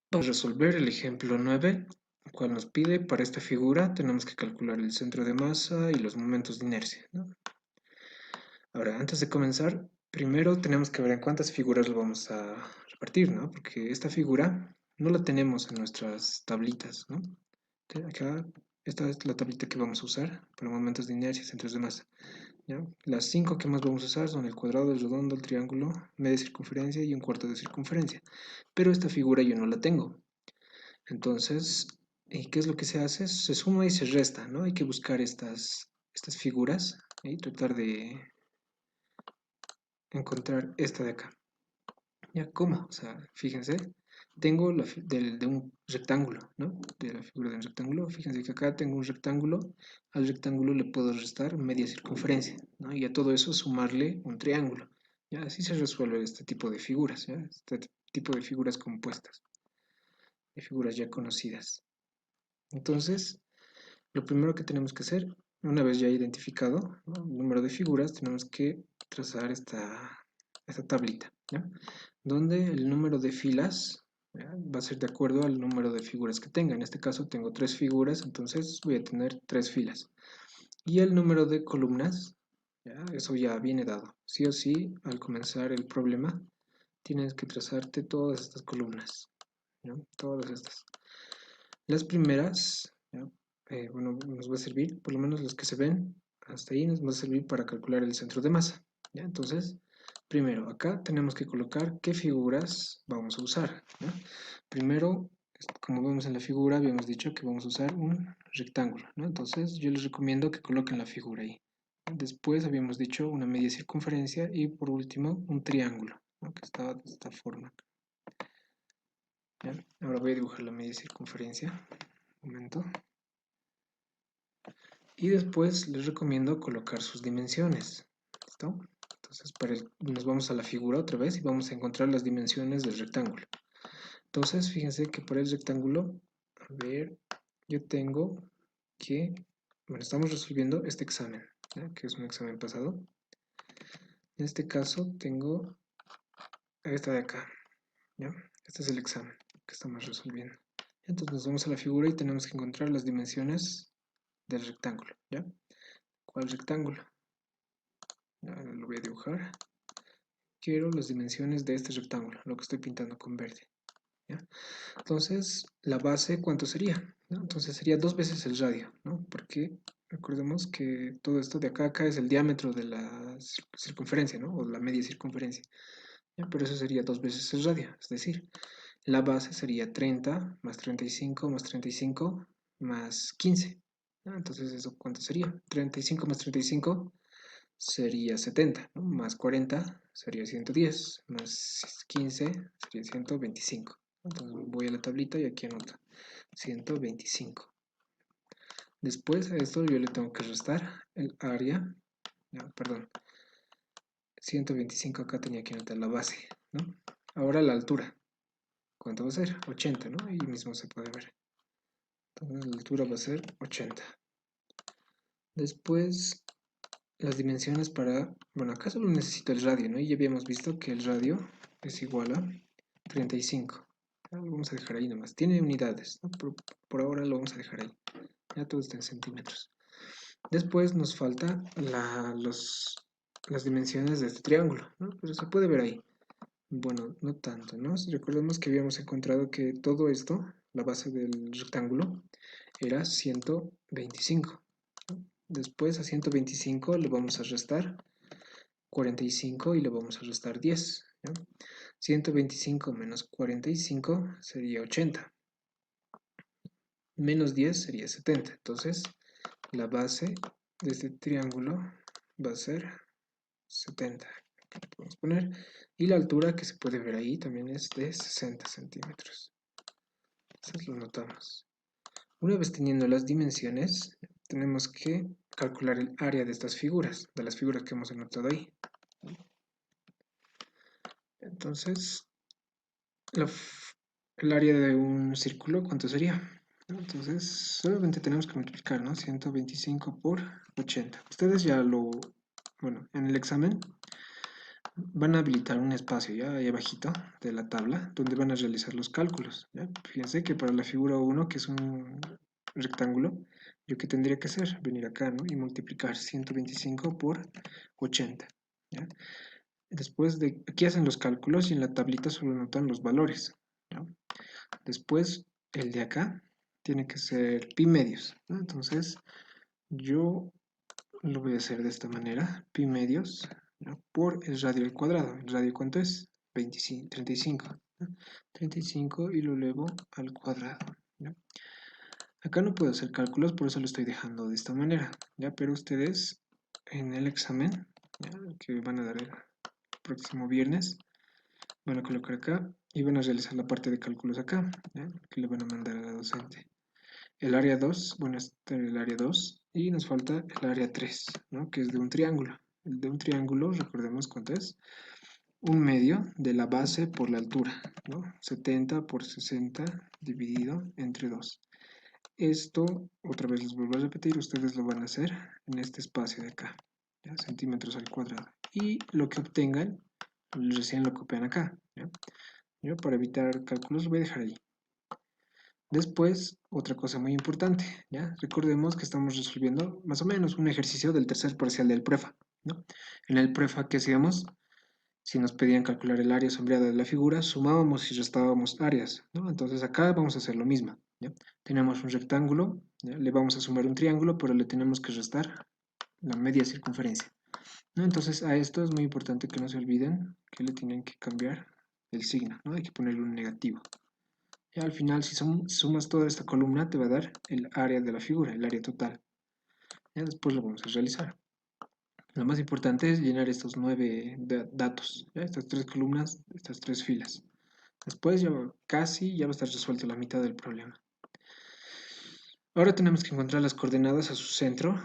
Vamos a resolver el ejemplo 9, el cual nos pide, para esta figura tenemos que calcular el centro de masa y los momentos de inercia, ¿no? Ahora, antes de comenzar, primero tenemos que ver en cuántas figuras lo vamos a repartir, ¿no? Porque esta figura no la tenemos en nuestras tablitas, ¿no? Acá, esta es la tablita que vamos a usar para momentos de inercia y centros de masa, ¿ya? Las 5 que más vamos a usar son el cuadrado, el redondo, el triángulo, media circunferencia y un cuarto de circunferencia. Pero esta figura yo no la tengo. Entonces, ¿qué es lo que se hace? Se suma y se resta, ¿no? Hay que buscar estas figuras y tratar de encontrar esta de acá. ¿Ya? ¿Cómo? O sea, fíjense, tengo de un rectángulo, ¿no? De la figura de un rectángulo. Fíjense que acá tengo un rectángulo. Al rectángulo le puedo restar media circunferencia, ¿no? Y a todo eso sumarle un triángulo. ¿Ya? Así se resuelve este tipo de figuras, ¿ya? Este tipo de figuras compuestas, de figuras ya conocidas. Entonces, lo primero que tenemos que hacer, una vez ya identificado, ¿no?, el número de figuras, tenemos que trazar esta tablita, ¿ya? Donde el número de filas, ¿ya?, va a ser de acuerdo al número de figuras que tenga. En este caso tengo 3 figuras, entonces voy a tener 3 filas. Y el número de columnas, ¿ya?, eso ya viene dado. Sí o sí, al comenzar el problema, tienes que trazarte todas estas columnas, ¿no? Todas estas. Las primeras, ¿ya?, bueno, nos va a servir, por lo menos los que se ven hasta ahí, nos va a servir para calcular el centro de masa, ¿ya? Entonces, primero, acá tenemos que colocar qué figuras vamos a usar, ¿ya? Primero, como vemos en la figura, habíamos dicho que vamos a usar un rectángulo, ¿no? Entonces, yo les recomiendo que coloquen la figura ahí. Después habíamos dicho una media circunferencia y por último un triángulo, ¿no?, que está de esta forma, ¿ya? Ahora voy a dibujar la media circunferencia. Un momento. Y después les recomiendo colocar sus dimensiones. ¿Listo? Entonces, nos vamos a la figura otra vez y vamos a encontrar las dimensiones del rectángulo. Entonces, fíjense que por el rectángulo, a ver, yo tengo que, bueno, estamos resolviendo este examen, ¿ya?, que es un examen pasado. En este caso tengo esta de acá, ¿ya? Este es el examen que estamos resolviendo. Entonces nos vamos a la figura y tenemos que encontrar las dimensiones del rectángulo, ¿ya? ¿Cuál rectángulo? Ahora lo voy a dibujar. Quiero las dimensiones de este rectángulo, lo que estoy pintando con verde, ¿ya? Entonces, la base, ¿cuánto sería?, ¿no? Entonces sería 2 veces el radio, ¿no? Porque recordemos que todo esto de acá a acá es el diámetro de la circunferencia, ¿no? O la media circunferencia, ¿ya? Pero eso sería 2 veces el radio, es decir, la base sería 30 más 35 más 35 más 15, ¿no? Entonces, ¿eso cuánto sería? 35 más 35 sería 70, ¿no? Más 40 sería 110, más 15 sería 125. Entonces voy a la tablita y aquí anoto 125. Después a esto yo le tengo que restar el área, no, perdón, 125 acá tenía que anotar la base, ¿no? Ahora la altura, ¿cuánto va a ser? 80, ¿no? Ahí mismo se puede ver. Entonces la altura va a ser 80. Después las dimensiones para, bueno, acá solo necesito el radio, ¿no? Y ya habíamos visto que el radio es igual a 35. Lo vamos a dejar ahí nomás. Tiene unidades, ¿no? Por ahora lo vamos a dejar ahí. Ya todo está en centímetros. Después nos falta las dimensiones de este triángulo, ¿no? Pero se puede ver ahí. Bueno, no tanto, ¿no? Recordemos que habíamos encontrado que todo esto, la base del rectángulo, era 125. Después a 125 le vamos a restar 45 y le vamos a restar 10, ¿ya? 125 menos 45 sería 80. Menos 10 sería 70. Entonces, la base de este triángulo va a ser 70. Aquí lo podemos poner. Y la altura que se puede ver ahí también es de 60 centímetros. Entonces lo notamos. Una vez teniendo las dimensiones, tenemos que calcular el área de estas figuras, de las figuras que hemos anotado ahí. Entonces, el área de un círculo, ¿cuánto sería? Entonces, solamente tenemos que multiplicar, ¿no? 125 por 80. Ustedes ya bueno, en el examen van a habilitar un espacio ya ahí abajito de la tabla donde van a realizar los cálculos. ¿Ya? Fíjense que para la figura 1, que es un rectángulo, yo qué tendría que hacer, venir acá, ¿no? Y multiplicar 125 por 80. ¿Ya? Después de, aquí hacen los cálculos y en la tablita solo anotan los valores. ¿Ya? Después el de acá tiene que ser pi medios, ¿no? Entonces yo lo voy a hacer de esta manera, pi medios, ¿no? Por el radio al cuadrado. ¿El radio cuánto es? 25, 35. ¿No? 35 y lo elevo al cuadrado. ¿No? Acá no puedo hacer cálculos, por eso lo estoy dejando de esta manera. ¿Ya? Pero ustedes en el examen, ¿ya? Que van a dar el próximo viernes, van a colocar acá y van a realizar la parte de cálculos acá, ¿ya? Que le van a mandar a la docente. El área 2, bueno, este es el área 2 y nos falta el área 3, ¿no? Que es de un triángulo. El de un triángulo, recordemos cuánto es, un medio de la base por la altura, ¿no? 70 por 60 dividido entre 2. Esto, otra vez les vuelvo a repetir, ustedes lo van a hacer en este espacio de acá, ¿ya? Centímetros al cuadrado. Y lo que obtengan, recién lo copian acá, ¿ya? Yo para evitar cálculos lo voy a dejar ahí. Después, otra cosa muy importante, ¿ya? Recordemos que estamos resolviendo más o menos un ejercicio del tercer parcial del PREFA, ¿no? En el PREFA, ¿qué hacíamos? Si nos pedían calcular el área sombreada de la figura, sumábamos y restábamos áreas, ¿no? Entonces acá vamos a hacer lo mismo, ¿ya? Tenemos un rectángulo, ¿ya? Le vamos a sumar un triángulo, pero le tenemos que restar la media circunferencia, ¿no? Entonces a esto es muy importante que no se olviden que le tienen que cambiar el signo, ¿no? Hay que ponerle un negativo. Y al final, si sumas toda esta columna, te va a dar el área de la figura, el área total. Ya después lo vamos a realizar. Lo más importante es llenar estos 9 datos, ¿ya? Estas 3 columnas, estas 3 filas. Después ya casi ya va a estar resuelto la mitad del problema. Ahora tenemos que encontrar las coordenadas a su centro,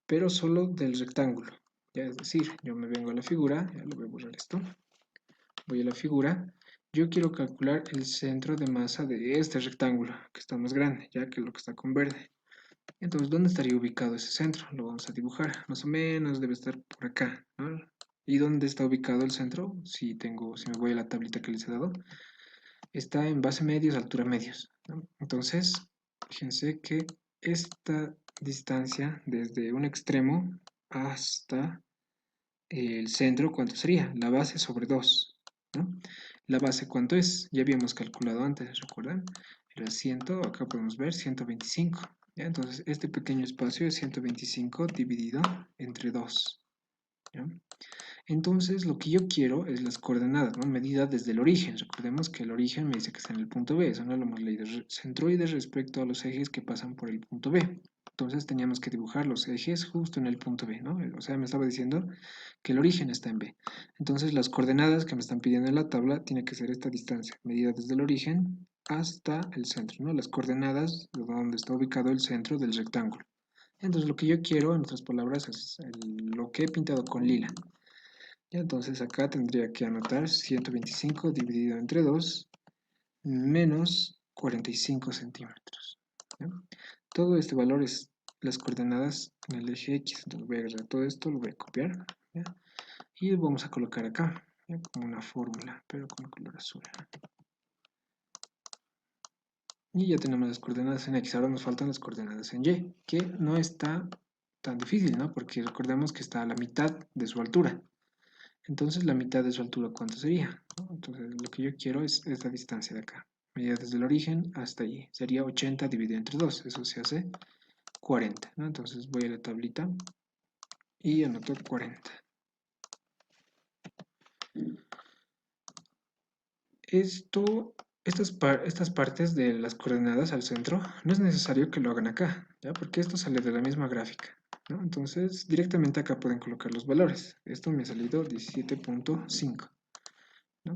pero solo del rectángulo. Ya es decir, yo me vengo a la figura, ya lo voy a borrar esto. Voy a la figura. Yo quiero calcular el centro de masa de este rectángulo, que está más grande, ya que lo que está con verde. Entonces, ¿dónde estaría ubicado ese centro? Lo vamos a dibujar. Más o menos debe estar por acá, ¿no? ¿Y dónde está ubicado el centro? Si me voy a la tablita que les he dado, está en base medios, altura medios, ¿no? Entonces, fíjense que esta distancia desde un extremo hasta el centro, ¿cuánto sería? La base sobre 2, ¿no? La base, ¿cuánto es? Ya habíamos calculado antes, ¿recuerdan? Era 100, acá podemos ver 125. ¿Ya? Entonces, este pequeño espacio es 125 dividido entre 2. ¿Ya? Entonces, lo que yo quiero es las coordenadas, ¿no? Medida desde el origen. Recordemos que el origen me dice que está en el punto B, eso no lo hemos leído. Centroides respecto a los ejes que pasan por el punto B. Entonces teníamos que dibujar los ejes justo en el punto B, ¿no? O sea, me estaba diciendo que el origen está en B. Entonces, las coordenadas que me están pidiendo en la tabla tiene que ser esta distancia, medida desde el origen hasta el centro, ¿no? Las coordenadas de donde está ubicado el centro del rectángulo. Entonces, lo que yo quiero, en otras palabras, es lo que he pintado con lila. Ya, entonces acá tendría que anotar 125 dividido entre 2 menos 45 centímetros. ¿Ya? Todo este valor es las coordenadas en el eje X. Entonces voy a agarrar todo esto, lo voy a copiar, ¿ya? Y lo vamos a colocar acá, ¿ya? Como una fórmula, pero con color azul. Y ya tenemos las coordenadas en X. Ahora nos faltan las coordenadas en Y, que no está tan difícil, ¿no? Porque recordemos que está a la mitad de su altura. Entonces la mitad de su altura, ¿cuánto sería? ¿No? Entonces lo que yo quiero es esta distancia de acá. Medida desde el origen hasta allí. Sería 80 dividido entre 2. Eso se hace 40. ¿No? Entonces voy a la tablita y anoto 40. Estas partes de las coordenadas al centro, no es necesario que lo hagan acá, ¿ya? Porque esto sale de la misma gráfica, ¿no? Entonces directamente acá pueden colocar los valores. Esto me ha salido 17.5, ¿no?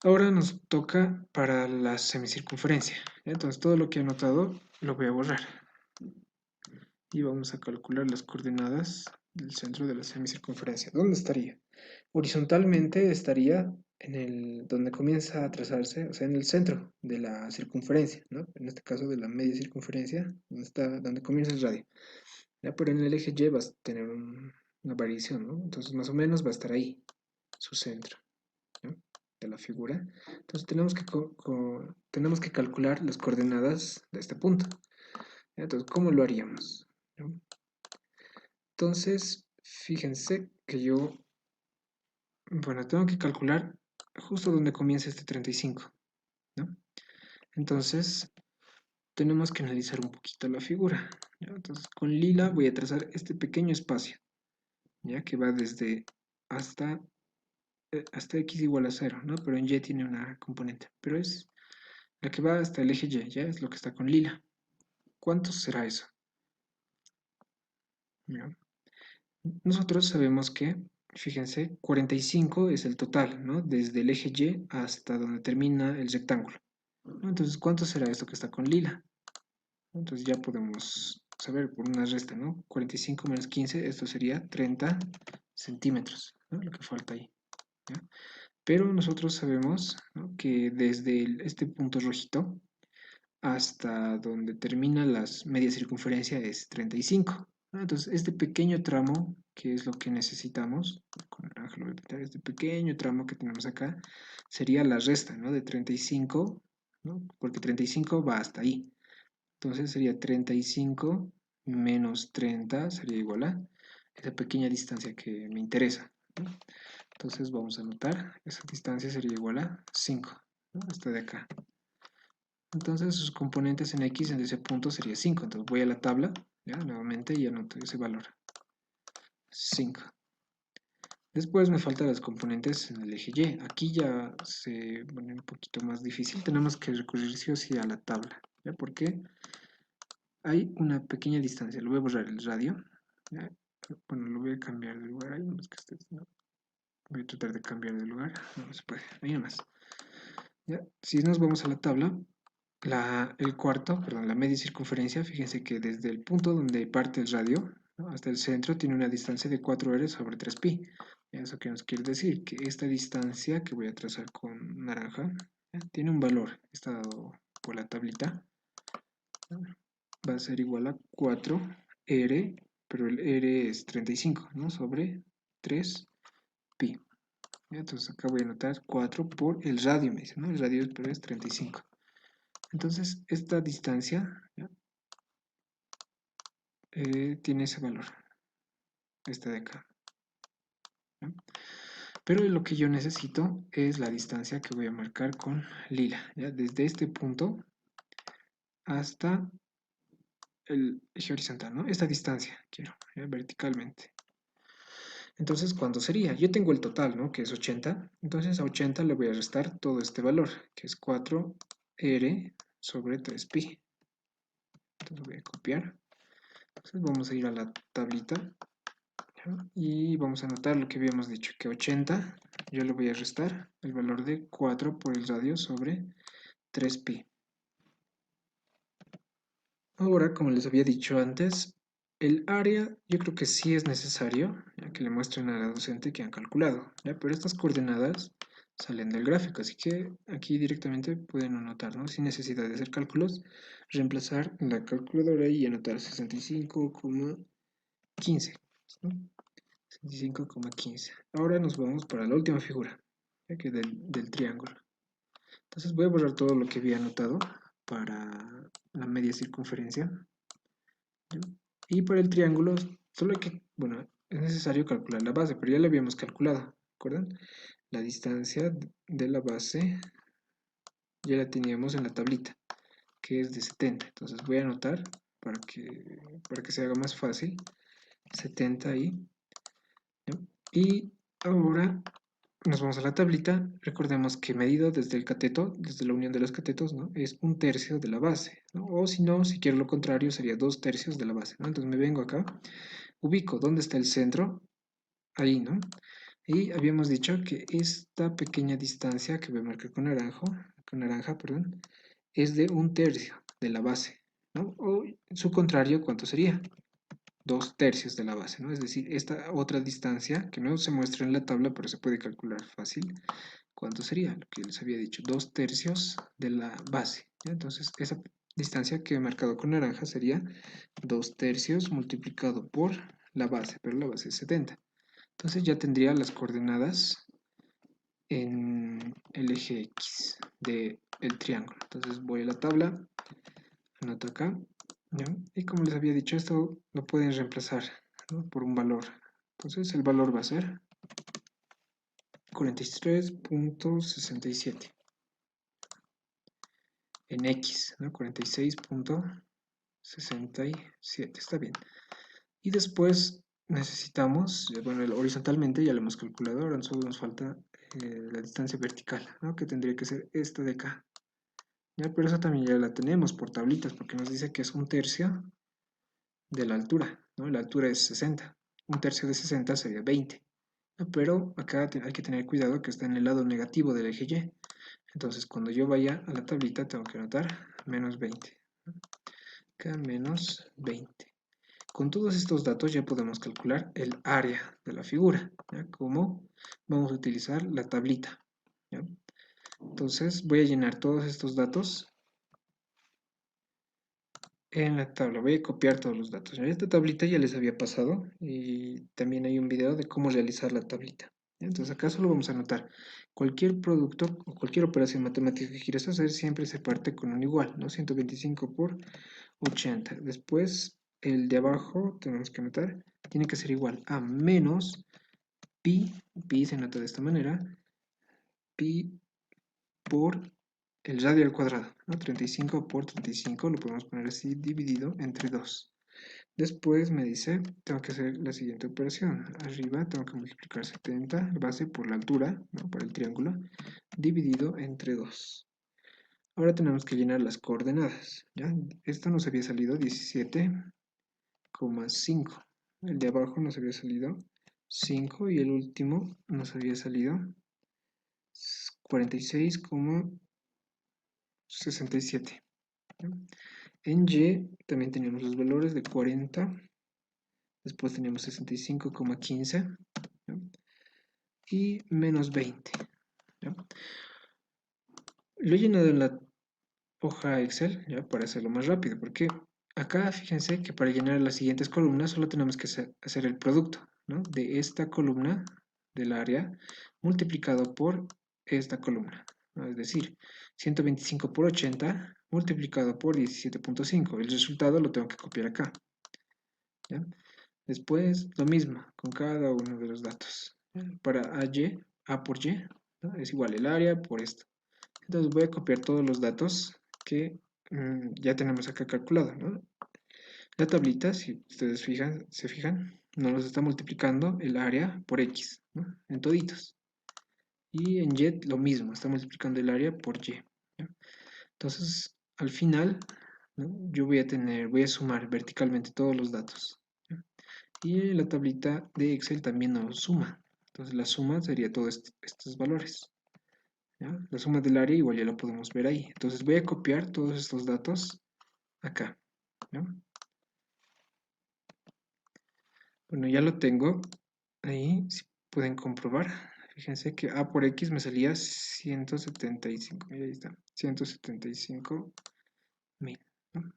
Ahora nos toca para la semicircunferencia. Entonces todo lo que he anotado lo voy a borrar. Y vamos a calcular las coordenadas del centro de la semicircunferencia. ¿Dónde estaría? Horizontalmente estaría en el donde comienza a trazarse, o sea, en el centro de la circunferencia, ¿no? En este caso de la media circunferencia, donde comienza el radio. ¿Ya? Pero en el eje Y vas a tener una variación, ¿no? Entonces más o menos va a estar ahí. su centro, ¿no? De la figura. Entonces tenemos que calcular las coordenadas de este punto. Entonces, ¿cómo lo haríamos? ¿No? Entonces, fíjense que yo, bueno, tengo que calcular justo donde comienza este 35, ¿no? Entonces, tenemos que analizar un poquito la figura, ¿ya? Entonces, con lila voy a trazar este pequeño espacio, ¿ya? Que va desde hasta, hasta x igual a 0, ¿no? Pero en y tiene una componente, pero es la que va hasta el eje y, ¿ya? Es lo que está con lila. ¿Cuánto será eso? ¿Ya? Nosotros sabemos que, fíjense, 45 es el total, ¿no? Desde el eje y hasta donde termina el rectángulo, ¿no? Entonces, ¿cuánto será esto que está con lila? Entonces ya podemos saber por una resta, ¿no? 45 menos 15, esto sería 30 centímetros, ¿no? Lo que falta ahí, ¿ya? Pero nosotros sabemos, ¿no?, que desde este punto rojito hasta donde termina la media circunferencia es 35, ¿no? Entonces este pequeño tramo, que es lo que necesitamos, con naranja lo voy a pintar, este pequeño tramo que tenemos acá, sería la resta, ¿no?, de 35, ¿no? Porque 35 va hasta ahí. Entonces sería 35 menos 30 sería igual a esa pequeña distancia que me interesa, ¿no? Entonces vamos a anotar, esa distancia sería igual a 5, ¿no? Esta de acá. Entonces sus componentes en x en ese punto sería 5. Entonces voy a la tabla, ¿ya? Nuevamente, y anoto ese valor, 5. Después me faltan las componentes en el eje y. Aquí ya se pone un poquito más difícil. Tenemos que recurrir sí o sí a la tabla, ¿ya? Porque hay una pequeña distancia. Lo voy a borrar el radio, ¿ya? Bueno, lo voy a cambiar de lugar. Ahí nomás que no. Voy a tratar de cambiar de lugar. No se puede. Ahí nomás. ¿Ya? Si nos vamos a la tabla, el cuarto, perdón, la media circunferencia, fíjense que desde el punto donde parte el radio, ¿no?, hasta el centro tiene una distancia de 4r sobre 3pi. ¿Eso qué nos quiere decir? Que esta distancia que voy a trazar con naranja, ¿ya?, tiene un valor, está dado por la tablita, ¿no? Va a ser igual a 4r, pero el r es 35, ¿no?, sobre 3pi. Entonces acá voy a anotar 4 por el radio, me dice, ¿no? El radio pero es 35. Entonces esta distancia, ¿ya?, tiene ese valor, este de acá, ¿no? Pero lo que yo necesito es la distancia que voy a marcar con lila, ¿ya? Desde este punto hasta el eje horizontal, ¿no? Esta distancia quiero, ¿ya?, verticalmente. Entonces, ¿cuánto sería? Yo tengo el total, ¿no?, que es 80. Entonces a 80 le voy a restar todo este valor, que es 4r sobre 3pi. Entonces voy a copiar. Entonces vamos a ir a la tablita, ¿ya?, y vamos a anotar lo que habíamos dicho, que 80 yo le voy a restar el valor de 4 por el radio sobre 3pi. Ahora, como les había dicho antes, el área yo creo que sí es necesario, ya que le muestren a la docente que han calculado, ¿ya? Pero estas coordenadas salen del gráfico, así que aquí directamente pueden anotar, ¿no?, sin necesidad de hacer cálculos, reemplazar la calculadora y anotar 65,15, ¿no? 65,15. Ahora nos vamos para la última figura, ya que del triángulo. Entonces voy a borrar todo lo que había anotado para la media circunferencia, ¿ya? Y para el triángulo solo hay que, bueno, es necesario calcular la base, pero ya la habíamos calculado, ¿recuerdan? La distancia de la base ya la teníamos en la tablita, que es de 70. Entonces voy a anotar para que se haga más fácil, 70 ahí, ¿ya? Y ahora nos vamos a la tablita. Recordemos que medido desde el cateto, desde la unión de los catetos, ¿no?, es 1/3 de la base, ¿no? O si no, si quiero lo contrario, sería 2/3 de la base, ¿no? Entonces me vengo acá, ubico dónde está el centro, ahí, ¿no? Y habíamos dicho que esta pequeña distancia que voy a marcar con naranja, perdón, es de 1/3 de la base, ¿no? O su contrario, ¿cuánto sería? 2/3 de la base, ¿no? Es decir, esta otra distancia que no se muestra en la tabla, pero se puede calcular fácil. ¿Cuánto sería? Lo que les había dicho, 2/3 de la base, ¿ya? Entonces, esa distancia que he marcado con naranja sería 2/3 multiplicado por la base, pero la base es 70. Entonces ya tendría las coordenadas en el eje X del triángulo. Entonces voy a la tabla, anoto acá, ¿ya? Y como les había dicho, esto lo pueden reemplazar, ¿no?, por un valor. Entonces el valor va a ser 43.67 en X, ¿no? 46.67, está bien. Y después necesitamos, bueno, horizontalmente ya lo hemos calculado, ahora solo nos falta la distancia vertical, ¿no?, que tendría que ser esta de acá. ¿Ya? Pero esa también ya la tenemos por tablitas, porque nos dice que es un tercio de la altura, ¿no? La altura es 60, un tercio de 60 sería 20. Pero acá hay que tener cuidado que está en el lado negativo del eje Y. Entonces cuando yo vaya a la tablita tengo que anotar menos 20. Acá menos 20. Con todos estos datos ya podemos calcular el área de la figura, ¿ya? ¿Cómo? Vamos a utilizar la tablita, ¿ya? Entonces voy a llenar todos estos datos en la tabla. Voy a copiar todos los datos. En esta tablita ya les había pasado y también hay un video de cómo realizar la tablita. Entonces acá solo vamos a anotar cualquier producto o cualquier operación matemática que quieras hacer, siempre se parte con un igual, ¿no? 125 por 80. Después el de abajo tenemos que anotar, tiene que ser igual a menos pi, pi se nota de esta manera, pi por el radio al cuadrado, ¿no? 35 por 35, lo podemos poner así, dividido entre 2. Después me dice, tengo que hacer la siguiente operación. Arriba tengo que multiplicar 70, base por la altura, ¿no?, por el triángulo, dividido entre 2. Ahora tenemos que llenar las coordenadas, ¿ya? Esto nos había salido 17,5. El de abajo nos había salido 5 y el último nos había salido 46,67. En Y también teníamos los valores de 40, después teníamos 65,15, ¿ya?, y menos 20, ¿ya? Lo he llenado en la hoja Excel, ¿ya?, para hacerlo más rápido, porque acá fíjense que para llenar las siguientes columnas solo tenemos que hacer el producto, ¿no?, de esta columna del área multiplicado por esta columna, ¿no? Es decir, 125 por 80 multiplicado por 17,5. El resultado lo tengo que copiar acá, ¿ya? Después lo mismo con cada uno de los datos. Para A por Y, ¿no?, es igual el área por esto. Entonces voy a copiar todos los datos que ya tenemos acá calculado, ¿no? La tablita, si ustedes se fijan, nos está multiplicando el área por X, ¿no?, en toditos. Y en Y lo mismo, está multiplicando el área por Y, ¿ya? Entonces, al final, ¿no?, yo voy a sumar verticalmente todos los datos, ¿ya? Y en la tablita de Excel también nos suma. Entonces la suma sería todos estos valores, ¿ya? La suma del área igual ya lo podemos ver ahí. Entonces voy a copiar todos estos datos acá, ¿ya? Bueno, ya lo tengo ahí, si pueden comprobar. Fíjense que A por X me salía 175, mira, ahí está, 175.000, ¿no?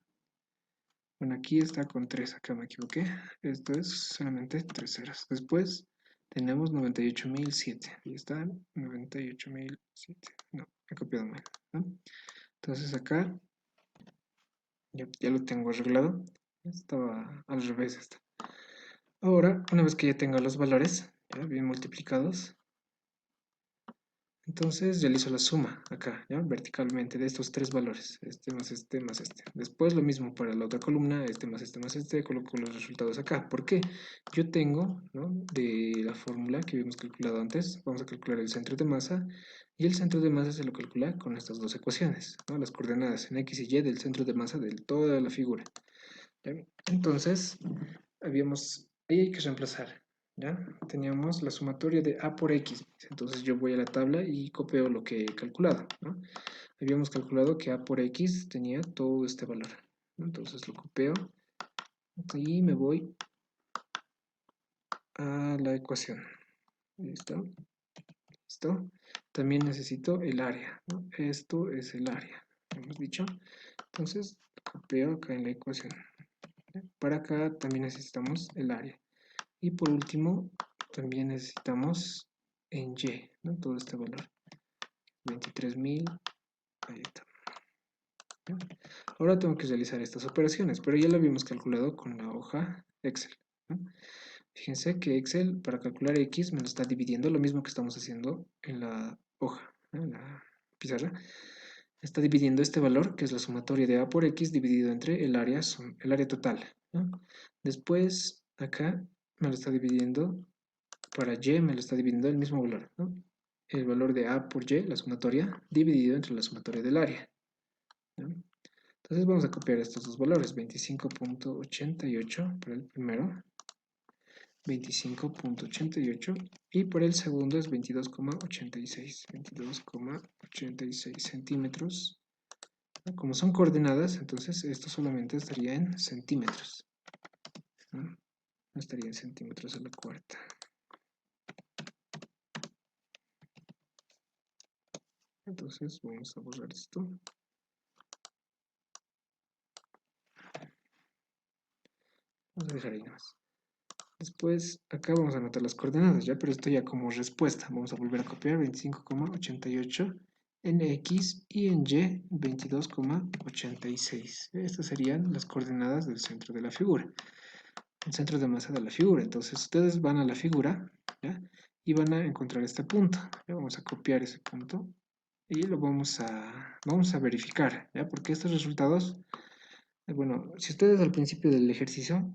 Bueno, aquí está con 3, acá me equivoqué. Esto es solamente 3 ceros. Después tenemos 98.007. Ahí está, 98.007. No, he copiado mal, ¿no? Entonces acá ya lo tengo arreglado. Estaba al revés esto. Ahora, una vez que ya tengo los valores ya bien multiplicados, entonces realizo la suma acá, ¿ya?, verticalmente de estos tres valores, este más este más este. Después lo mismo para la otra columna, este más este, coloco los resultados acá. ¿Por qué? Yo tengo, ¿no?, de la fórmula que habíamos calculado antes, vamos a calcular el centro de masa, y el centro de masa se lo calcula con estas dos ecuaciones, ¿no?, las coordenadas en X y Y del centro de masa de toda la figura, ¿ya? Entonces, ahí hay que reemplazar, ¿ya? Teníamos la sumatoria de A por X. Entonces yo voy a la tabla y copio lo que he calculado, ¿no? Habíamos calculado que A por X tenía todo este valor, ¿no? Entonces lo copio y me voy a la ecuación. ¿Listo? ¿Listo? También necesito el área, ¿no? Esto es el área, hemos dicho. Entonces copio acá en la ecuación. Para acá también necesitamos el área. Y por último, también necesitamos en Y, ¿no? Todo este valor. 23.000, ahí está. ¿No? Ahora tengo que realizar estas operaciones, pero ya lo habíamos calculado con la hoja Excel, ¿no? Fíjense que Excel para calcular X me lo está dividiendo, lo mismo que estamos haciendo en la hoja, ¿no? En la pizarra. Está dividiendo este valor, que es la sumatoria de A por X, dividido entre el área total, ¿no? Después, acá me lo está dividiendo, para Y me lo está dividiendo el mismo valor, ¿no? El valor de A por Y, la sumatoria, dividido entre la sumatoria del área, ¿no? Entonces vamos a copiar estos dos valores, 25.88 para el primero, 25.88 y por el segundo es 22,86 centímetros. Como son coordenadas, entonces esto solamente estaría en centímetros, ¿no? No estaría en centímetros a la cuarta. Entonces vamos a borrar esto. Vamos a dejar ahí más. Después acá vamos a anotar las coordenadas, ¿ya? Pero esto ya como respuesta. Vamos a volver a copiar 25,88 en X y en Y 22,86. Estas serían las coordenadas del centro de la figura. El centro de masa de la figura. Entonces ustedes van a la figura, ¿ya? Y van a encontrar este punto. ¿Ya? Vamos a copiar ese punto y lo vamos a verificar, ¿ya? Porque estos resultados, bueno, si ustedes al principio del ejercicio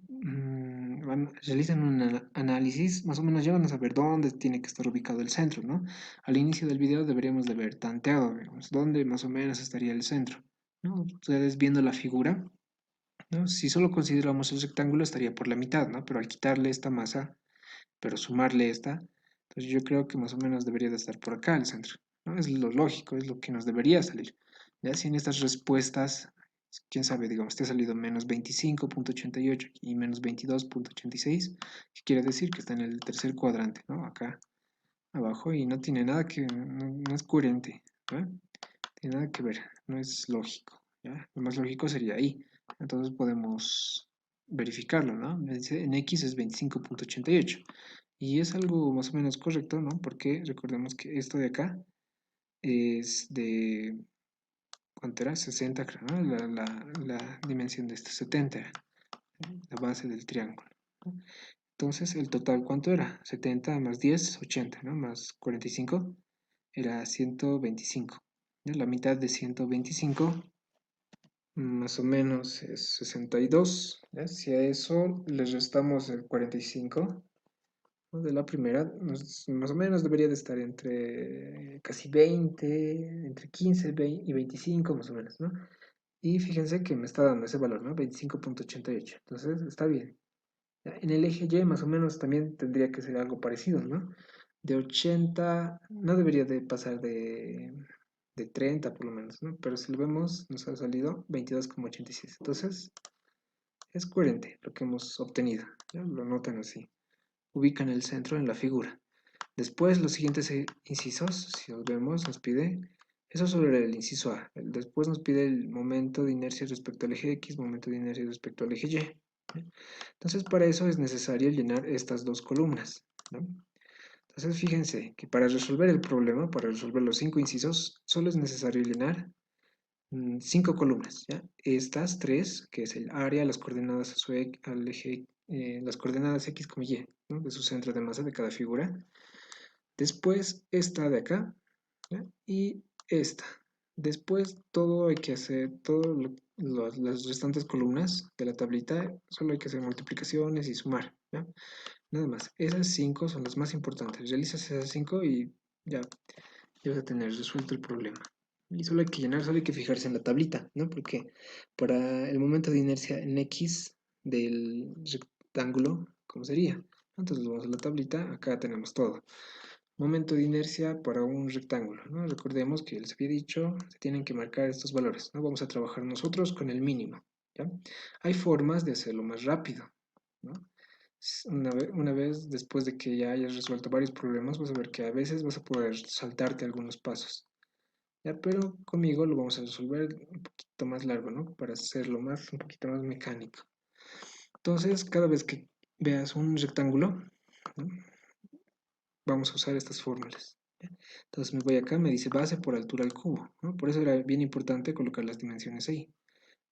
realizan un análisis, más o menos ya van a saber dónde tiene que estar ubicado el centro, ¿no? Al inicio del video deberíamos de haber tanteado, digamos, dónde más o menos estaría el centro, ¿no? Ustedes viendo la figura, ¿no? Si solo consideramos el rectángulo estaría por la mitad, ¿no? Pero al quitarle esta masa, pero sumarle esta, entonces yo creo que más o menos debería de estar por acá el centro, ¿no? Es lo lógico, es lo que nos debería salir. Ya si en estas respuestas, quién sabe, digamos, te ha salido menos 25.88 y menos 22.86, ¿qué quiere decir? Que está en el tercer cuadrante, ¿no? Acá abajo y no tiene nada que, no es coherente, ¿no? Tiene nada que ver, no es lógico, ¿ya? Lo más lógico sería ahí. Entonces podemos verificarlo, ¿no? En X es 25.88 y es algo más o menos correcto, ¿no? Porque recordemos que esto de acá es de, ¿cuánto era? 60, creo, ¿no? La dimensión de este 70 era la base del triángulo, ¿no? Entonces, el total, ¿cuánto era? 70 más 10, 80, ¿no? Más 45, era 125, ¿no? La mitad de 125 más o menos es 62, ¿ya? Si a eso le restamos el 45, ¿no? De la primera, más o menos debería de estar entre casi 20, entre 15 y 25 más o menos, ¿no? Y fíjense que me está dando ese valor, ¿no? 25.88, entonces está bien. ¿Ya? En el eje Y más o menos también tendría que ser algo parecido, ¿no? De 80 no debería de pasar de 30 por lo menos, ¿no? Pero si lo vemos, nos ha salido 22,86. Entonces, es coherente lo que hemos obtenido. ¿Ya? Lo notan así. Ubican el centro en la figura. Después, los siguientes incisos, si los vemos, nos pide, eso sobre el inciso A. Después nos pide el momento de inercia respecto al eje X, momento de inercia respecto al eje Y. Entonces, para eso es necesario llenar estas dos columnas, ¿no? Entonces, fíjense que para resolver el problema, para resolver los 5 incisos, solo es necesario llenar 5 columnas, ¿ya? Estas tres, que es el área, las coordenadas al eje, las coordenadas X, Y, ¿no? De su centro de masa de cada figura. Después esta de acá, ¿ya? Y esta. Después todo hay que hacer, las restantes columnas de la tablita, solo hay que hacer multiplicaciones y sumar, ¿ya? Nada más. Esas 5 son las más importantes. Realizas esas 5 y ya vas a tener resuelto el problema. Y solo hay que llenar, solo hay que fijarse en la tablita, ¿no? Porque para el momento de inercia en X del rectángulo, ¿cómo sería? Entonces vamos a la tablita, acá tenemos todo. Momento de inercia para un rectángulo, ¿no? Recordemos que les había dicho, se tienen que marcar estos valores, ¿no? Vamos a trabajar nosotros con el mínimo, ¿ya? Hay formas de hacerlo más rápido, ¿no? Una vez después de que ya hayas resuelto varios problemas, vas a ver que a veces vas a poder saltarte algunos pasos, ¿ya? Pero conmigo lo vamos a resolver un poquito más largo, ¿no? Para hacerlo un poquito más mecánico. Entonces, cada vez que veas un rectángulo, ¿no? vamos a usar estas fórmulas. Entonces me voy acá, me dice base por altura al cubo, ¿no? Por eso era bien importante colocar las dimensiones ahí.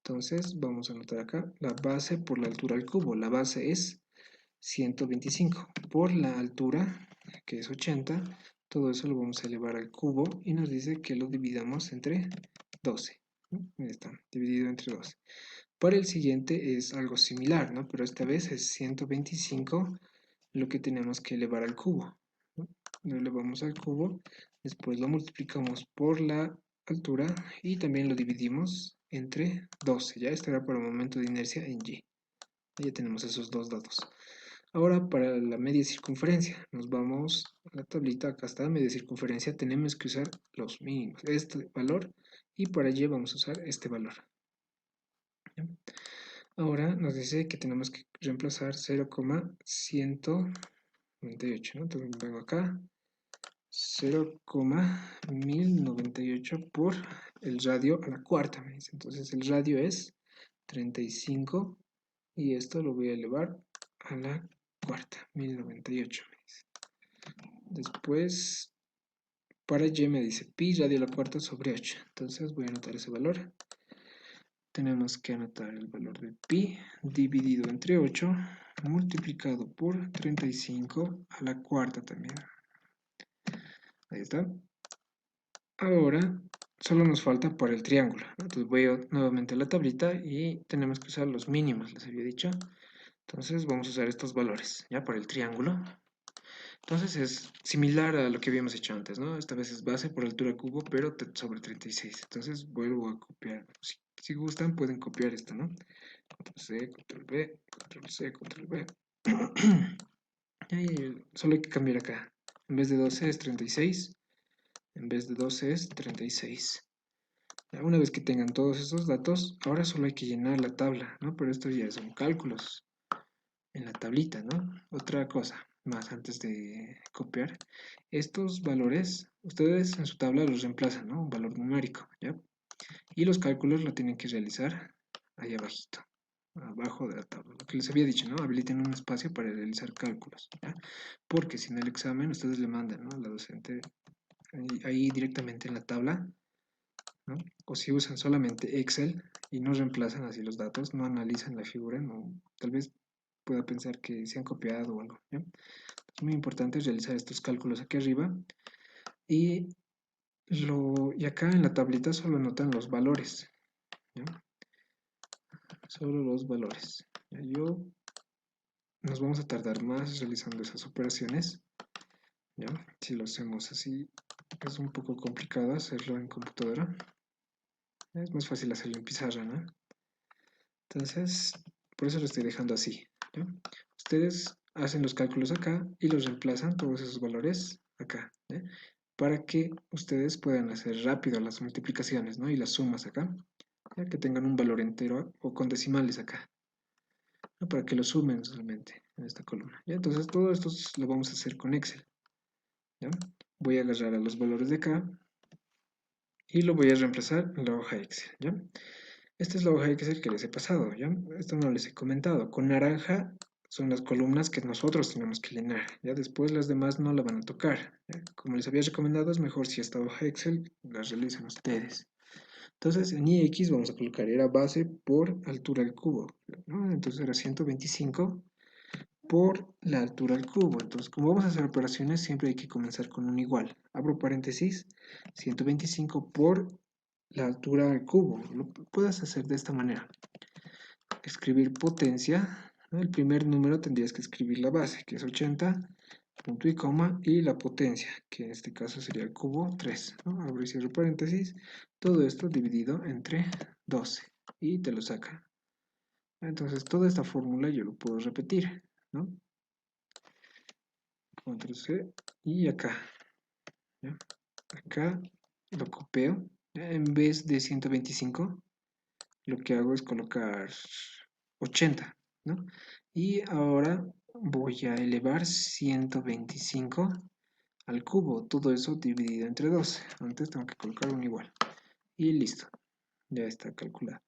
Entonces vamos a anotar acá la base por la altura al cubo. La base es 125 por la altura, que es 80. Todo eso lo vamos a elevar al cubo y nos dice que lo dividamos entre 12. ¿No? Ahí está, dividido entre 12. Para el siguiente es algo similar, ¿no? Pero esta vez es 125 lo que tenemos que elevar al cubo, ¿no? Lo elevamos al cubo, después lo multiplicamos por la altura y también lo dividimos entre 12. Ya estará para el momento de inercia en y. Ya tenemos esos dos datos. Ahora para la media circunferencia, nos vamos a la tablita, acá está, media circunferencia, tenemos que usar los mínimos, este valor, y para y vamos a usar este valor. ¿Ya? Ahora nos dice que tenemos que reemplazar 0,198, ¿no? Entonces vengo acá, 0,1098 por el radio a la cuarta, me dice. Entonces el radio es 35 y esto lo voy a elevar a la cuarta, 1098 me dice. Después, para y me dice pi radio a la cuarta sobre 8. Entonces voy a anotar ese valor. Tenemos que anotar el valor de pi dividido entre 8 multiplicado por 35 a la cuarta también. Ahí está. Ahora solo nos falta para el triángulo. Entonces voy nuevamente a la tablita y tenemos que usar los mínimos, les había dicho. Entonces vamos a usar estos valores, ¿ya? Para el triángulo. Entonces es similar a lo que habíamos hecho antes, ¿no? Esta vez es base por altura cubo, pero sobre 36. Entonces vuelvo a copiar. Si gustan pueden copiar esto, ¿no? Control C, Control V, Control C, Control V. Y solo hay que cambiar acá. En vez de 12 es 36. En vez de 12 es 36. Ya, una vez que tengan todos esos datos, ahora solo hay que llenar la tabla, ¿no? Pero esto ya son cálculos en la tablita, ¿no? Otra cosa más antes de copiar. Estos valores, ustedes en su tabla los reemplazan, ¿no? Un valor numérico, ¿ya? Y los cálculos lo tienen que realizar ahí abajito, abajo de la tabla. Lo que les había dicho, ¿no? Habiliten un espacio para realizar cálculos, ¿ya? Porque si en el examen ustedes le mandan, ¿no? A la docente ahí directamente en la tabla, ¿no? O si usan solamente Excel y no reemplazan así los datos, no analizan la figura, no, tal vez pueda pensar que se han copiado o algo, ¿ya? Es muy importante realizar estos cálculos aquí arriba y, y acá en la tablita solo anotan los valores, ¿ya? Solo los valores. ¿Ya? Nos vamos a tardar más realizando esas operaciones, ¿ya? Si lo hacemos así, es un poco complicado hacerlo en computadora. Es más fácil hacerlo en pizarra, ¿no? Entonces, por eso lo estoy dejando así, ¿ya? Ustedes hacen los cálculos acá y los reemplazan todos esos valores acá, ¿ya? Para que ustedes puedan hacer rápido las multiplicaciones, ¿no? Y las sumas acá, ¿ya? Que tengan un valor entero o con decimales acá, ¿no? Para que lo sumen solamente en esta columna, ¿ya? Entonces todo esto lo vamos a hacer con Excel, ¿ya? Voy a agarrar a los valores de acá y lo voy a reemplazar en la hoja Excel, ¿ya? Esta es la hoja Excel que les he pasado, ¿ya? Esto no les he comentado. Con naranja son las columnas que nosotros tenemos que llenar, ¿ya? Después las demás no la van a tocar, ¿ya? Como les había recomendado, es mejor si esta hoja Excel la realizan ustedes. Entonces, en IX vamos a colocar, era base por altura al cubo, ¿no? Entonces era 125 por la altura al cubo. Entonces, como vamos a hacer operaciones, siempre hay que comenzar con un igual. Abro paréntesis, 125 por la altura al cubo. Lo puedes hacer de esta manera. Escribir potencia, ¿no? El primer número tendrías que escribir la base, que es 80, punto y coma, y la potencia, que en este caso sería el cubo 3, ¿no? Abro y cierro paréntesis, todo esto dividido entre 12, y te lo saca. Entonces, toda esta fórmula yo lo puedo repetir, ¿no? Control C, y acá, ¿ya? Acá lo copio, en vez de 125, lo que hago es colocar 80, ¿no? Y ahora voy a elevar 125 al cubo, todo eso dividido entre 12. Antes tengo que colocar un igual. Y listo, ya está calculado.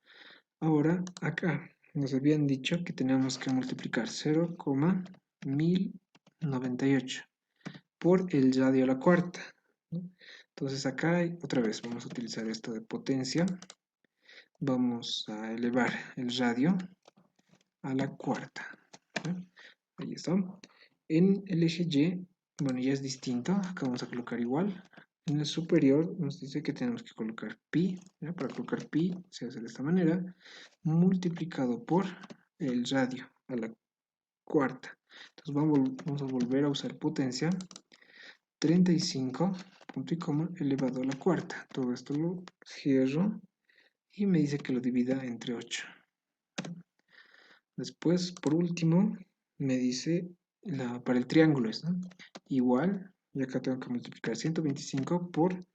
Ahora acá nos habían dicho que teníamos que multiplicar 0,1098 por el radio a la cuarta, ¿no? Entonces acá otra vez vamos a utilizar esto de potencia. Vamos a elevar el radio a la cuarta, ¿no? Ahí está. En el eje Y, bueno, ya es distinto. Acá vamos a colocar igual. En el superior nos dice que tenemos que colocar pi, ¿no? Para colocar pi se hace de esta manera, multiplicado por el radio a la cuarta. Entonces vamos a volver a usar potencia. 35, punto y coma, elevado a la cuarta. Todo esto lo cierro y me dice que lo divida entre 8. Después, por último, me dice para el triángulo, ¿no? Igual, y acá tengo que multiplicar 125 por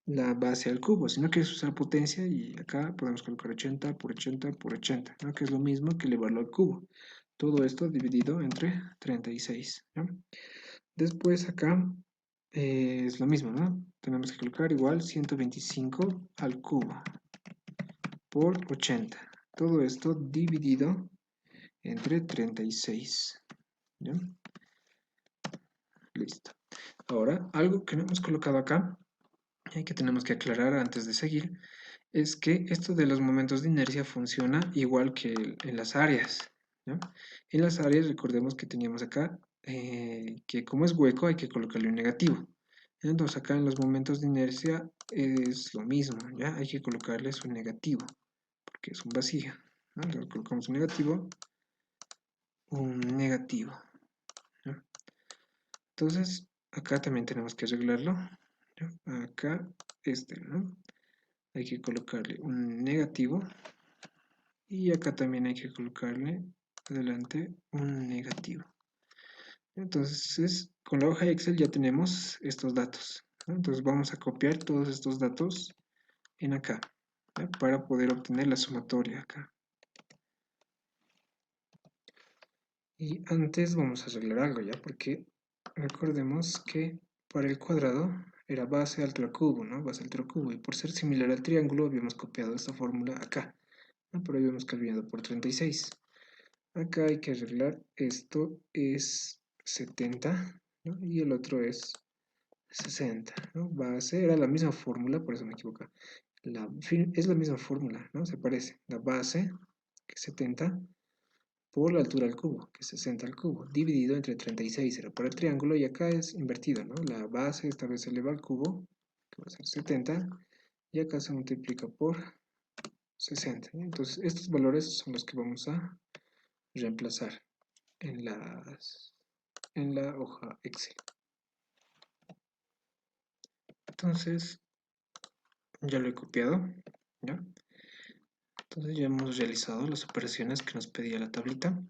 la base al cubo. Si no quieres usar potencia, y acá podemos colocar 80 por 80 por 80, ¿no? Que es lo mismo que elevarlo al cubo. Todo esto dividido entre 36, ¿no? Después acá es lo mismo, ¿no? Tenemos que colocar igual 125 al cubo por 80. Todo esto dividido entre 36. ¿Ya? Listo. Ahora, algo que no hemos colocado acá y que tenemos que aclarar antes de seguir es que esto de los momentos de inercia funciona igual que en las áreas, ¿no? En las áreas recordemos que teníamos acá que como es hueco hay que colocarle un negativo. Entonces acá en los momentos de inercia es lo mismo, ¿ya? Hay que colocarles un negativo porque es un vacío, ¿no? Le colocamos un negativo, ¿no? Entonces acá también tenemos que arreglarlo, ¿no? Acá ¿no? Hay que colocarle un negativo y acá también hay que colocarle adelante un negativo. Entonces, con la hoja Excel ya tenemos estos datos, ¿no? Entonces vamos a copiar todos estos datos en acá, ¿no? Para poder obtener la sumatoria acá. Y antes vamos a arreglar algo ya, porque recordemos que para el cuadrado era base, altura, cubo, ¿no? Base, altura, cubo. Y por ser similar al triángulo habíamos copiado esta fórmula acá, ¿no? Pero habíamos cambiado por 36. Acá hay que arreglar, esto es 70, ¿no? Y el otro es 60, ¿no? Base, era la misma fórmula, por eso me equivoco. Es la misma fórmula, ¿no? Se parece. La base, que es 70, por la altura al cubo, que es 60 al cubo, dividido entre 36, era para el triángulo, y acá es invertido, ¿no? La base esta vez se eleva al cubo, que va a ser 70, y acá se multiplica por 60. Entonces, estos valores son los que vamos a reemplazar en la hoja Excel. Entonces, ya lo he copiado, ¿ya? Entonces ya hemos realizado las operaciones que nos pedía la tablita.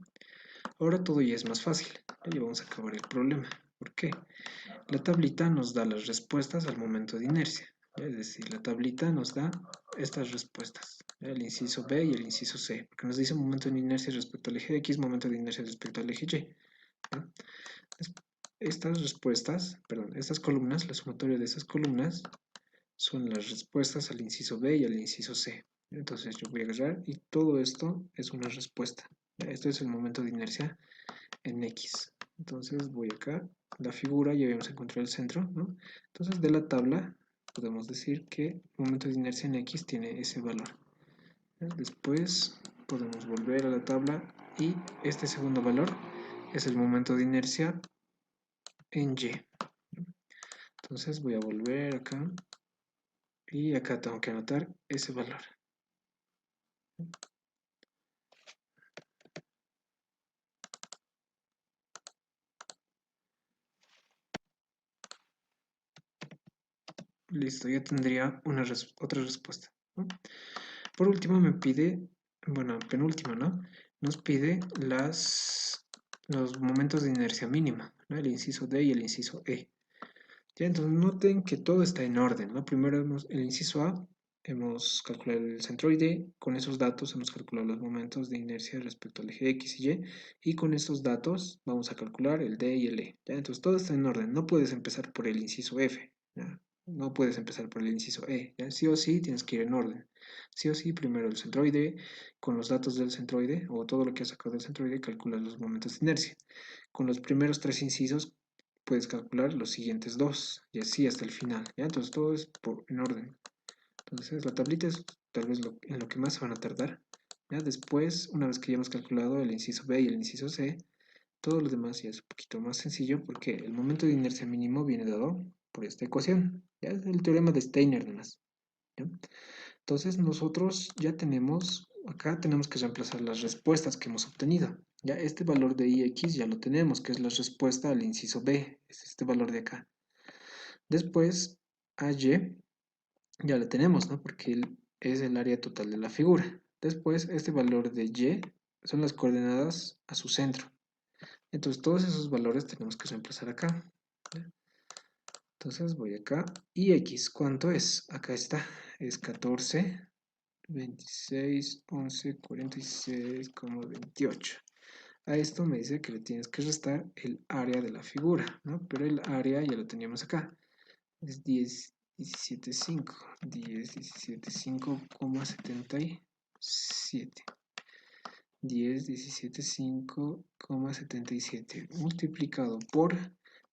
Ahora todo ya es más fácil. Ya vamos a acabar el problema. ¿Por qué? La tablita nos da las respuestas al momento de inercia. Es decir, la tablita nos da estas respuestas. El inciso B y el inciso C. Porque nos dice momento de inercia respecto al eje X, momento de inercia respecto al eje Y. ¿Ya? Estas respuestas, perdón, estas columnas, la sumatoria de esas columnas son las respuestas al inciso B y al inciso C. Entonces yo voy a agarrar y todo esto es una respuesta. Esto es el momento de inercia en X. Entonces voy acá, la figura, ya habíamos encontrado el centro, ¿no? Entonces de la tabla podemos decir que el momento de inercia en X tiene ese valor. Después podemos volver a la tabla y este segundo valor es el momento de inercia en Y. Entonces voy a volver acá y acá tengo que anotar ese valor. Listo, ya tendría otra respuesta, ¿no? Por último me pide, bueno, penúltimo, ¿no? Nos pide los momentos de inercia mínima, ¿no? El inciso D y el inciso E. Ya, entonces noten que todo está en orden, ¿no? Primero el inciso A, hemos calculado el centroide, con esos datos hemos calculado los momentos de inercia respecto al eje X y con estos datos vamos a calcular el D y el E, ¿ya? Entonces todo está en orden, no puedes empezar por el inciso F, ¿ya? No puedes empezar por el inciso E, ¿ya? Sí o sí tienes que ir en orden. Sí o sí, primero el centroide, con los datos del centroide, o todo lo que has sacado del centroide, calculas los momentos de inercia. Con los primeros tres incisos puedes calcular los siguientes dos, y así hasta el final, ¿ya? Entonces todo es en orden. Entonces la tablita es tal vez en lo que más se van a tardar, ¿ya? Después, una vez que ya hemos calculado el inciso B y el inciso C, todo lo demás ya es un poquito más sencillo porque el momento de inercia mínimo viene dado por esta ecuación, ¿ya? Es el teorema de Steiner nomás, ¿ya? Entonces nosotros ya tenemos, acá tenemos que reemplazar las respuestas que hemos obtenido. Ya este valor de ix ya lo tenemos, que es la respuesta al inciso B, es este valor de acá. Después a y ya lo tenemos, ¿no? Porque es el área total de la figura. Después este valor de y son las coordenadas a su centro. Entonces todos esos valores tenemos que reemplazar acá. ¿Ya? Entonces voy acá. Y x, ¿cuánto es? Acá está, es 14. 26, 11, 46,28. A esto me dice que le tienes que restar el área de la figura, ¿no? Pero el área ya lo teníamos acá. Es 10, 17,5. 10, 17,5,77. 10, 17,5,77 multiplicado por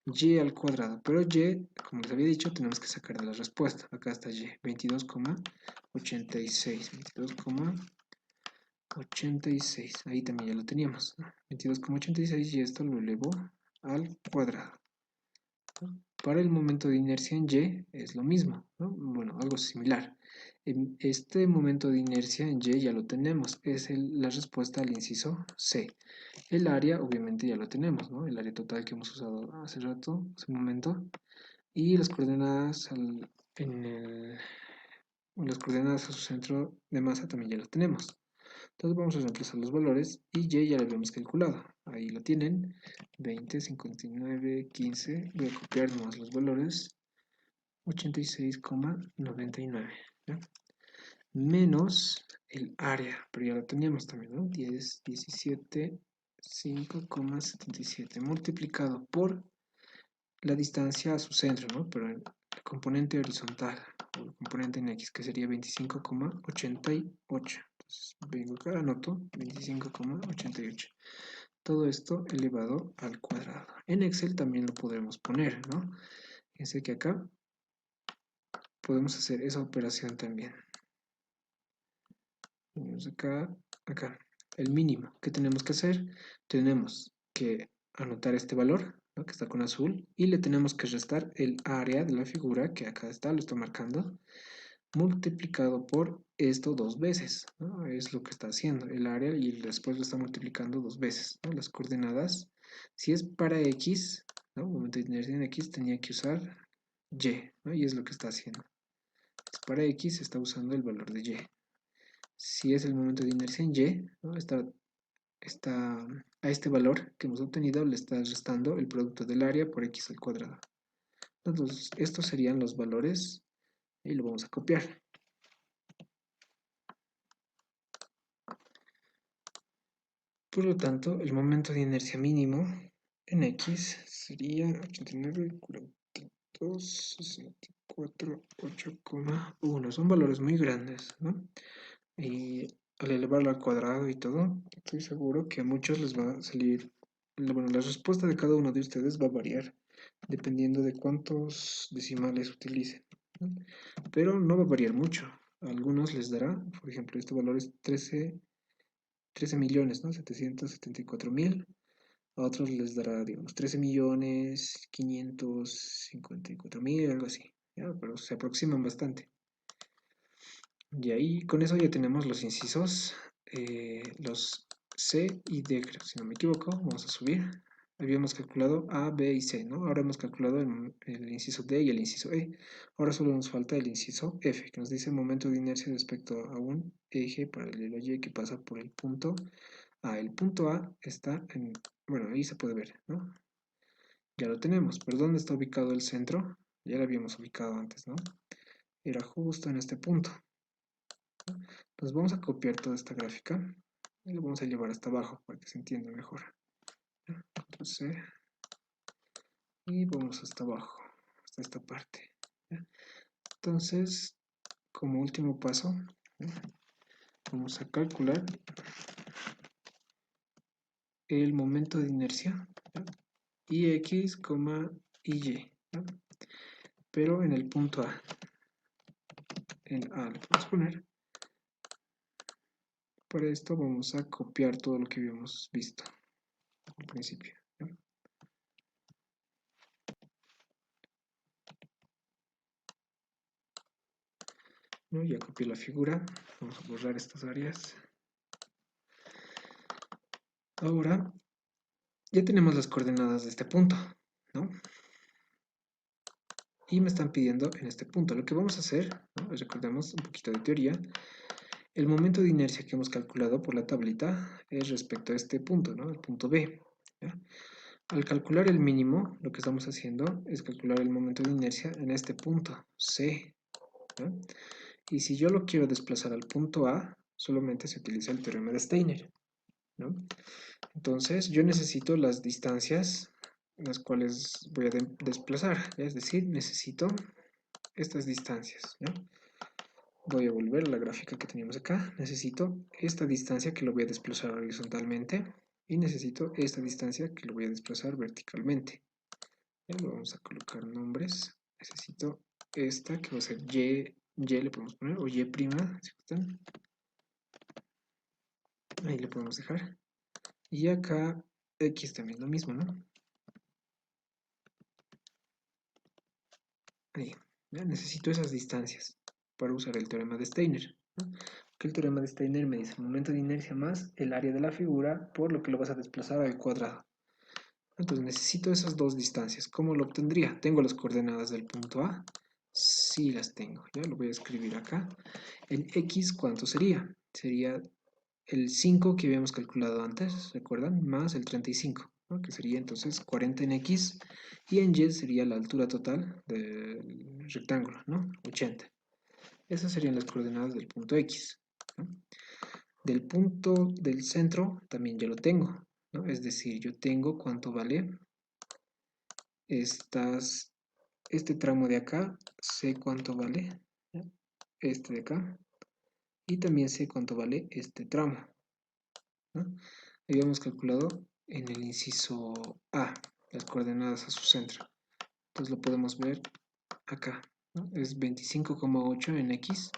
y al cuadrado. Pero y, como les había dicho, tenemos que sacar de la respuesta. Acá está y, 22,86. 22,86. Ahí también ya lo teníamos. 22,86 y esto lo elevo al cuadrado. Para el momento de inercia en y es lo mismo, ¿no? Bueno, algo similar. En este momento de inercia en y ya lo tenemos, es la respuesta al inciso C. El área obviamente ya lo tenemos, ¿no? El área total que hemos usado hace rato, hace un momento. Y las coordenadas las coordenadas a su centro de masa también ya las tenemos. Entonces vamos a reemplazar los valores y y ya lo habíamos calculado. Ahí lo tienen, 20, 59, 15. Voy a copiar nomás los valores, 86,99. ¿Ya? Menos el área, pero ya lo teníamos también, ¿no? 10, 17, 5,77 multiplicado por la distancia a su centro, ¿no? Pero el componente horizontal, o el componente en X, que sería 25,88. Entonces vengo acá, anoto 25,88. Todo esto elevado al cuadrado. En Excel también lo podremos poner, ¿no? Fíjense que acá podemos hacer esa operación también. Tenemos acá, el mínimo. ¿Qué tenemos que hacer? Tenemos que anotar este valor, ¿no? Que está con azul, y le tenemos que restar el área de la figura, que acá está, lo estoy marcando, multiplicado por esto dos veces, ¿no? Es lo que está haciendo el área y después lo está multiplicando dos veces, ¿no? Las coordenadas, si es para X, ¿no? Momento de inercia en X, tenía que usar Y, ¿no? Y es lo que está haciendo. Es para X, está usando el valor de Y. Si es el momento de inercia en Y, ¿no? A este valor que hemos obtenido le está restando el producto del área por X al cuadrado. Entonces, estos serían los valores y lo vamos a copiar. Por lo tanto, el momento de inercia mínimo en X sería 89, 42, 64, 8,1. Son valores muy grandes, ¿no? Y al elevarlo al cuadrado y todo, estoy seguro que a muchos les va a salir, bueno, la respuesta de cada uno de ustedes va a variar dependiendo de cuántos decimales utilicen, ¿no? Pero no va a variar mucho. A algunos les dará, por ejemplo, este valor es 13 millones, ¿no? 774,000. A otros les dará, digamos, 13,554,000, algo así, ¿ya? Pero se aproximan bastante. Y ahí, con eso ya tenemos los incisos, los C y D, creo, si no me equivoco. Vamos a subir. Habíamos calculado A, B y C, ¿no? Ahora hemos calculado el inciso D y el inciso E. Ahora solo nos falta el inciso F, que nos dice momento de inercia respecto a un eje paralelo a Y que pasa por el punto A. El punto A está en, bueno, ahí se puede ver, ¿no? Ya lo tenemos. ¿Pero dónde está ubicado el centro? Ya lo habíamos ubicado antes, ¿no? Era justo en este punto. Entonces vamos a copiar toda esta gráfica y lo vamos a llevar hasta abajo para que se entienda mejor. Entonces, y vamos hasta abajo, hasta esta parte. Entonces, como último paso, vamos a calcular el momento de inercia y x, y, ¿no? Pero en el punto A, en A le podemos poner. Para esto vamos a copiar todo lo que habíamos visto al principio, ¿no? ¿No? Ya copié la figura, vamos a borrar estas áreas. Ahora ya tenemos las coordenadas de este punto, ¿no? Y me están pidiendo en este punto. Lo que vamos a hacer, ¿no? Recordemos un poquito de teoría. El momento de inercia que hemos calculado por la tablita es respecto a este punto, ¿no? El punto B, ¿ya? Al calcular el mínimo, lo que estamos haciendo es calcular el momento de inercia en este punto, C, ¿no? Y si yo lo quiero desplazar al punto A, solamente se utiliza el teorema de Steiner, ¿no? Entonces, yo necesito las distancias las cuales voy a desplazar, ¿ya? Es decir, necesito estas distancias, ¿no? Voy a volver a la gráfica que teníamos acá. Necesito esta distancia que lo voy a desplazar horizontalmente y necesito esta distancia que lo voy a desplazar verticalmente. Ya lo vamos a colocar nombres. Necesito esta que va a ser y le podemos poner, o y prima, si gustan. Ahí le podemos dejar. Y acá x también lo mismo, ¿no? Ahí. Ya necesito esas distancias para usar el teorema de Steiner, ¿no? Que el teorema de Steiner me dice el momento de inercia más el área de la figura por lo que lo vas a desplazar al cuadrado. Entonces necesito esas dos distancias. ¿Cómo lo obtendría? ¿Tengo las coordenadas del punto A? Sí las tengo. Ya lo voy a escribir acá. El x, ¿cuánto sería? Sería el 5 que habíamos calculado antes, ¿recuerdan? Más el 35, ¿no? Que sería entonces 40 en x, y en y sería la altura total del rectángulo, ¿no? 80. Esas serían las coordenadas del punto x, ¿no? Del punto del centro también ya lo tengo, ¿no? Es decir, yo tengo cuánto vale este tramo de acá, sé cuánto vale, ¿ya? Este de acá, y también sé cuánto vale este tramo, ¿no? Habíamos calculado en el inciso A las coordenadas a su centro. Entonces lo podemos ver acá, ¿no? Es 25,8 en X,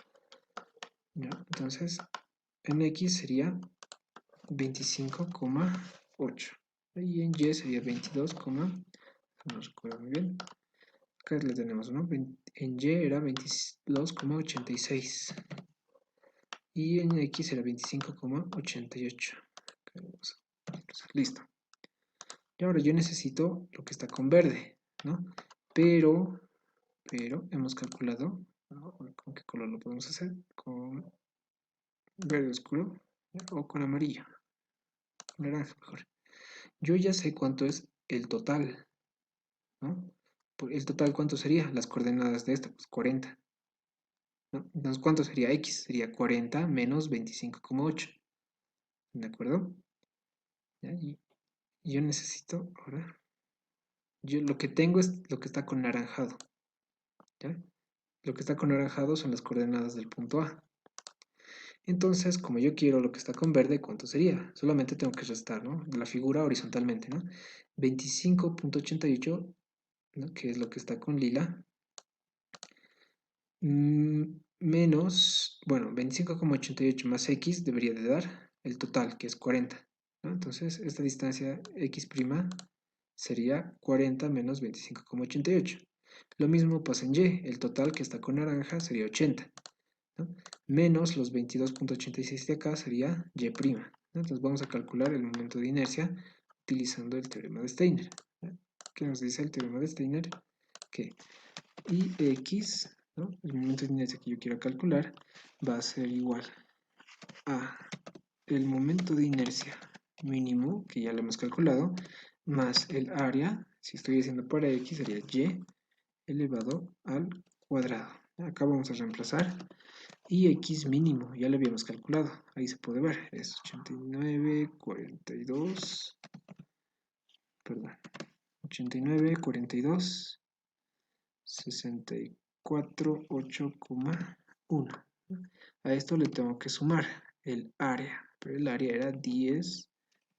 ¿ya? Entonces en X sería 25,8 y en Y sería 22, no recuerdo muy bien. Acá le tenemos, ¿no? En Y era 22,86 y en X era 25,88. Listo. Y ahora yo necesito lo que está con verde, ¿no? Pero hemos calculado, ¿no? ¿Con qué color lo podemos hacer? Con verde oscuro, ¿no? O con amarillo, naranja mejor. Yo ya sé cuánto es el total, ¿no? ¿El total cuánto sería? Las coordenadas de esta, pues 40, ¿no? Entonces, ¿cuánto sería x? Sería 40 menos 25,8, ¿de acuerdo? ¿Ya? Y yo necesito, ahora, yo lo que tengo es lo que está con naranjado, ¿ya? Lo que está con naranjado son las coordenadas del punto A. Entonces, como yo quiero lo que está con verde, ¿cuánto sería? Solamente tengo que restar, ¿no? La figura horizontalmente, ¿no? 25,88, ¿no? Que es lo que está con lila, menos, bueno, 25,88 más x debería de dar el total, que es 40, ¿no? Entonces, esta distancia x' sería 40 menos 25,88. Lo mismo pasa en y, el total que está con naranja sería 80, ¿no? Menos los 22,86 de acá sería y', ¿no? Entonces vamos a calcular el momento de inercia utilizando el teorema de Steiner, ¿no? ¿Qué nos dice el teorema de Steiner? Que Ix, ¿no? El momento de inercia que yo quiero calcular va a ser igual a el momento de inercia mínimo, que ya lo hemos calculado, más el área, si estoy haciendo para x, sería y elevado al cuadrado. Acá vamos a reemplazar y x mínimo, ya lo habíamos calculado, ahí se puede ver, es 89, 42, perdón, 89, 42, 64, 8,1. A esto le tengo que sumar el área, pero el área era 10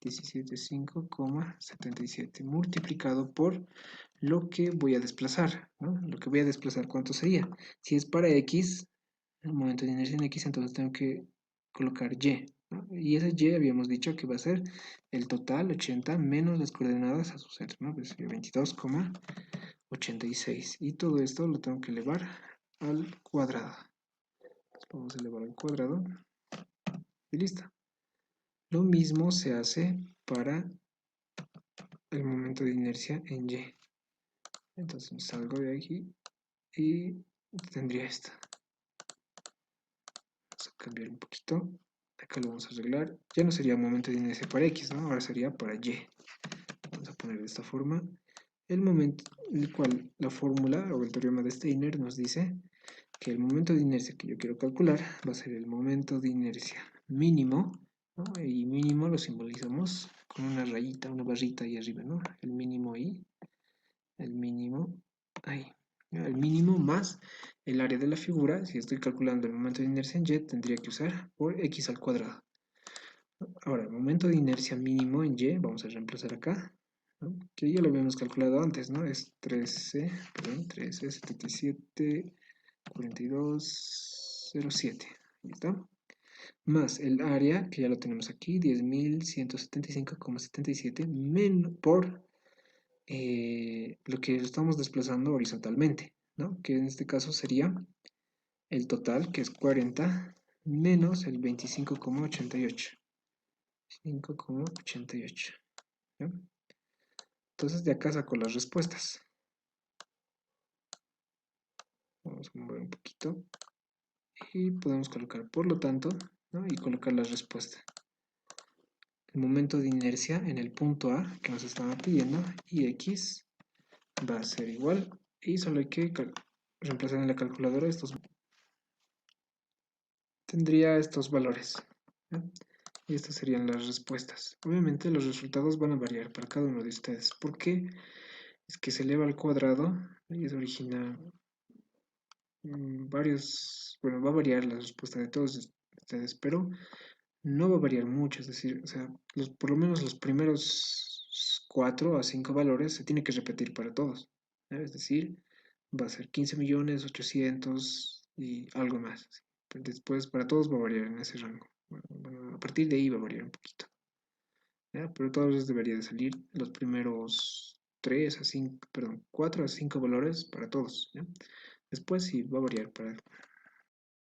17,5,77 multiplicado por lo que voy a desplazar, ¿no? Lo que voy a desplazar, ¿cuánto sería? Si es para X, el momento de inercia en X, entonces tengo que colocar Y, ¿no? Y ese Y habíamos dicho que va a ser el total 80 menos las coordenadas a su centro, ¿no? Pues 22,86. Y todo esto lo tengo que elevar al cuadrado. Vamos a elevar al cuadrado y listo. Lo mismo se hace para el momento de inercia en Y. Entonces salgo de aquí y tendría esto. Vamos a cambiar un poquito. Acá lo vamos a arreglar. Ya no sería momento de inercia para X, ¿no? Ahora sería para Y. Vamos a poner de esta forma. El momento en el cual la fórmula o el teorema de Steiner nos dice que el momento de inercia que yo quiero calcular va a ser el momento de inercia mínimo, ¿no? Y mínimo lo simbolizamos con una rayita, una barrita ahí arriba, ¿no? El mínimo ahí, el mínimo ahí. El mínimo más el área de la figura. Si estoy calculando el momento de inercia en Y, tendría que usar por X al cuadrado. Ahora, el momento de inercia mínimo en Y, vamos a reemplazar acá, ¿no? Que ya lo habíamos calculado antes, ¿no? Es 13, perdón, 13, 77, 42,07. Ahí está. Más el área, que ya lo tenemos aquí, 10.175,77 por lo que estamos desplazando horizontalmente, ¿no? Que en este caso sería el total, que es 40, menos el 25,88. 5,88. ¿Ya? Entonces de acá saco las respuestas. Vamos a mover un poquito. Y podemos colocar por lo tanto, ¿no? Y colocar la respuesta. El momento de inercia en el punto A que nos estaban pidiendo y X va a ser igual. Y solo hay que reemplazar en la calculadora estos. Tendría estos valores, ¿ya? Y estas serían las respuestas. Obviamente los resultados van a variar para cada uno de ustedes. ¿Por qué? Es que se eleva al cuadrado y eso origina varios, bueno, va a variar la respuesta de todos ustedes, pero no va a variar mucho, es decir, o sea, por lo menos los primeros 4 a 5 valores se tiene que repetir para todos, ¿no? Es decir, va a ser 15.800.000 y algo más. Pero después para todos va a variar en ese rango. Bueno, a partir de ahí va a variar un poquito, ¿ya? Pero todos debería de salir los primeros 3 a 5, perdón, 4 a 5 valores para todos, ¿ya? Después sí va a variar para